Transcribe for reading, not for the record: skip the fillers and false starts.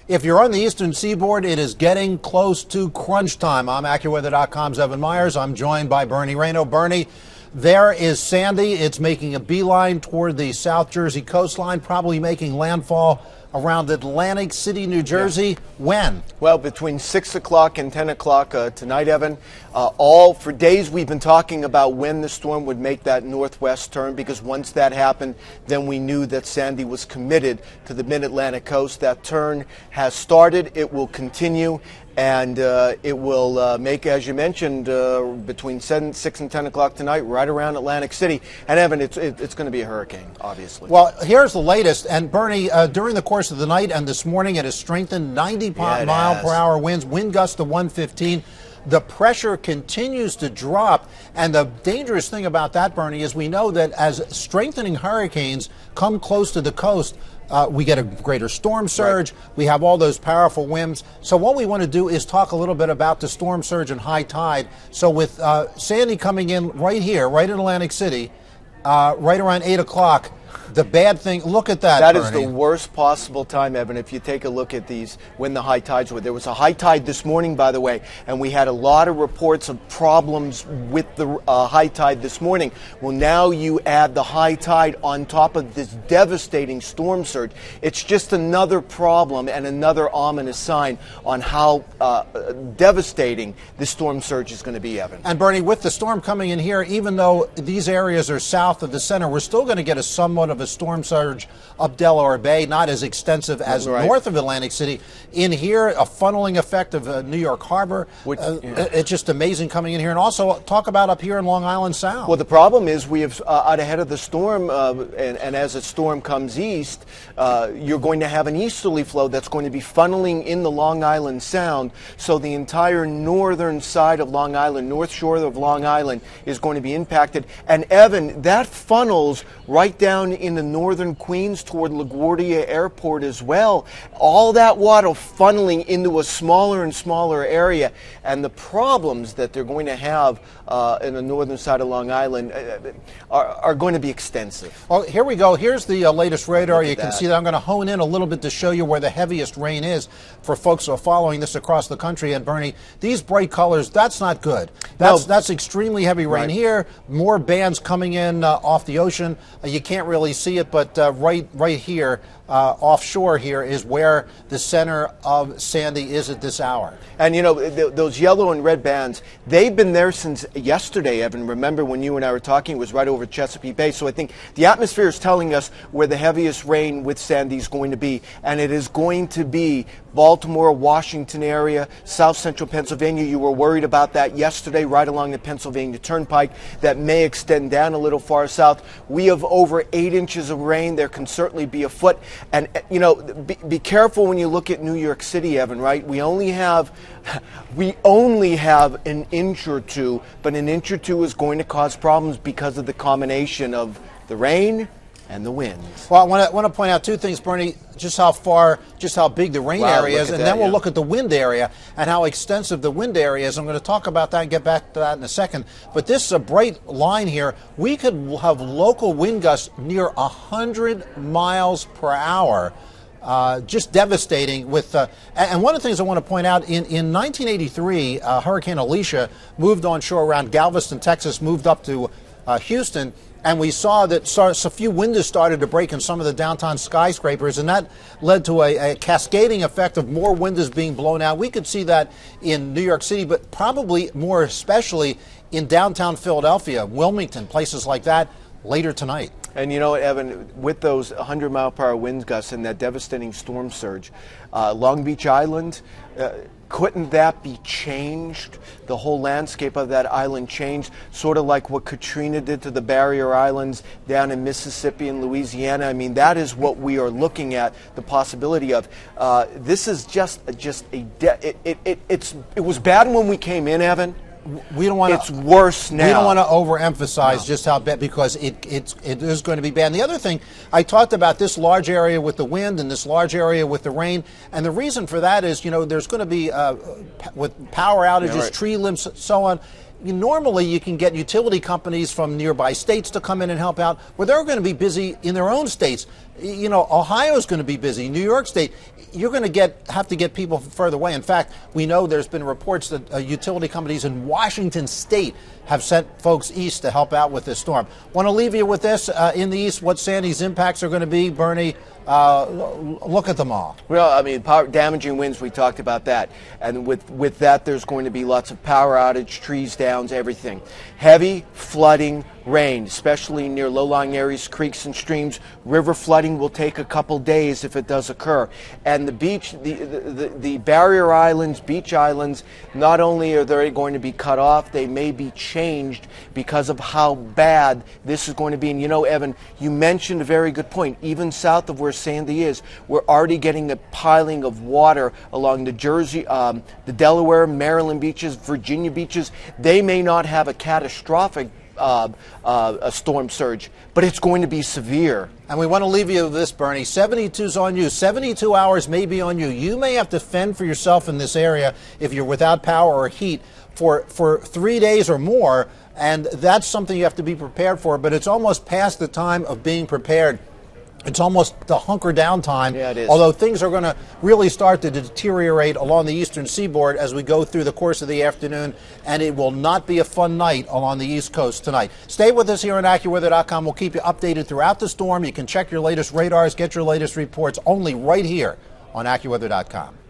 If you're on the eastern seaboard, it is getting close to crunch time. I'm AccuWeather.com's Evan Myers. I'm joined by Bernie Rayno. Bernie, there is Sandy. It's making a beeline toward the South Jersey coastline, probably making landfall around Atlantic City, New Jersey. Yeah. When? Well, between 6 o'clock and 10 o'clock tonight, Evan. All for days we've been talking about when the storm would make that northwest turn, because once that happened, then we knew that Sandy was committed to the mid-Atlantic coast. That turn has started. It will continue. And it will make, as you mentioned, between 6 and 10 o'clock tonight, right around Atlantic City. And, Evan, it's going to be a hurricane, obviously. Well, here's the latest. And, Bernie, during the course of the night and this morning, it has strengthened 90-mile-per-hour winds, wind gusts to 115. The pressure continues to drop. And the dangerous thing about that, Bernie, is we know that as strengthening hurricanes come close to the coast, we get a greater storm surge. Right. We have all those powerful winds. So what we want to do is talk a little bit about the storm surge and high tide. So with Sandy coming in right here, right in Atlantic City, right around 8 o'clock, the bad thing, look at that, That Bernie. is the worst possible time, Evan, if you take a look at these, when the high tides were. There was a high tide this morning, by the way, and we had a lot of reports of problems with the high tide this morning. Well, now you add the high tide on top of this devastating storm surge. It's just another problem and another ominous sign on how devastating this storm surge is going to be, Evan. And, Bernie, with the storm coming in here, even though these areas are south of the center, we're still going to get a somewhat of a storm surge up Delaware Bay, not as extensive as north of Atlantic City. In here, a funneling effect of New York Harbor. It's just amazing coming in here. And also talk about up here in Long Island Sound. Well, the problem is we have, out ahead of the storm, and as the storm comes east, you're going to have an easterly flow that's going to be funneling in the Long Island Sound. So the entire northern side of Long Island, north shore of Long Island, is going to be impacted. And, Evan, that funnels right down into northern Queens toward LaGuardia Airport as well. All that water funneling into a smaller and smaller area. And the problems that they're going to have in the northern side of Long Island are going to be extensive. Well, here we go. Here's the latest radar. You can see that. I'm going to hone in a little bit to show you where the heaviest rain is for folks who are following this across the country. And, Bernie, these bright colors, that's not good. That's extremely heavy rain here. More bands coming in off the ocean. You can't really see it, but right here, offshore here, is where the center of Sandy is at this hour. And, you know, those yellow and red bands, they've been there since yesterday, Evan. Remember when you and I were talking, it was right over Chesapeake Bay. So I think the atmosphere is telling us where the heaviest rain with Sandy is going to be. And it is going to be Baltimore, Washington area, south central Pennsylvania. You were worried about that yesterday, right along the Pennsylvania Turnpike. That may extend down a little far south. We have over 8 inches of rain. There can certainly be a foot. And, you know, be careful when you look at New York City, Evan, right? We only have an inch or two, but an inch or two is going to cause problems because of the combination of the rain and the winds. Well, I want to point out two things, Bernie, just how big the rain area is, and then we'll look at the wind area and how extensive the wind area is. I'm going to talk about that and get back to that in a second. But this is a bright line here. We could have local wind gusts near 100 miles per hour. Just devastating. And one of the things I want to point out, in 1983, Hurricane Alicia moved on shore around Galveston, Texas, moved up to Houston, and we saw that a few windows started to break in some of the downtown skyscrapers, and that led to a cascading effect of more windows being blown out. We could see that in New York City, but probably more especially in downtown Philadelphia, Wilmington, places like that, later tonight. And you know, Evan, with those 100-mile-per-hour wind gusts and that devastating storm surge, Long Beach Island, couldn't that be changed? The whole landscape of that island changed, sort of like what Katrina did to the Barrier Islands down in Mississippi and Louisiana. I mean, that is what we are looking at, the possibility of. This is it was bad when we came in, Evan. We don't want it's worse now. We don't want to overemphasize just how bad, because it is going to be bad. And the other thing, I talked about this large area with the wind and this large area with the rain, and the reason for that is, you know, there's going to be with power outages, tree limbs, so on. Normally, you can get utility companies from nearby states to come in and help out, where they're going to be busy in their own states. You know, Ohio's going to be busy, New York State. you're going to have to get people further away. In fact, we know there's been reports that utility companies in Washington State have sent folks east to help out with this storm. Want to leave you with this in the east, what Sandy's impacts are going to be, Bernie. Look at them all. Well, I mean, damaging winds, we talked about that. And with that, there's going to be lots of power outage, trees downs, everything. Heavy flooding, rain, especially near low-lying areas, creeks and streams. River flooding will take a couple days if it does occur. And the beach, the barrier islands, beach islands, not only are they going to be cut off, they may be changed because of how bad this is going to be. And you know, Evan, you mentioned a very good point. Even south of where Sandy is, we're already getting a piling of water along the Jersey, the Delaware, Maryland beaches, Virginia beaches. They may not have a catastrophic a storm surge, but it's going to be severe. And we want to leave you with this, Bernie. 72's on you. 72 hours may be on you. You may have to fend for yourself in this area if you're without power or heat for 3 days or more, and that's something you have to be prepared for, but it's almost past the time of being prepared. It's almost the hunker down time, yeah, it is. Although things are going to really start to deteriorate along the eastern seaboard as we go through the course of the afternoon, and it will not be a fun night along the East Coast tonight. Stay with us here on AccuWeather.com. We'll keep you updated throughout the storm. You can check your latest radars, get your latest reports only right here on AccuWeather.com.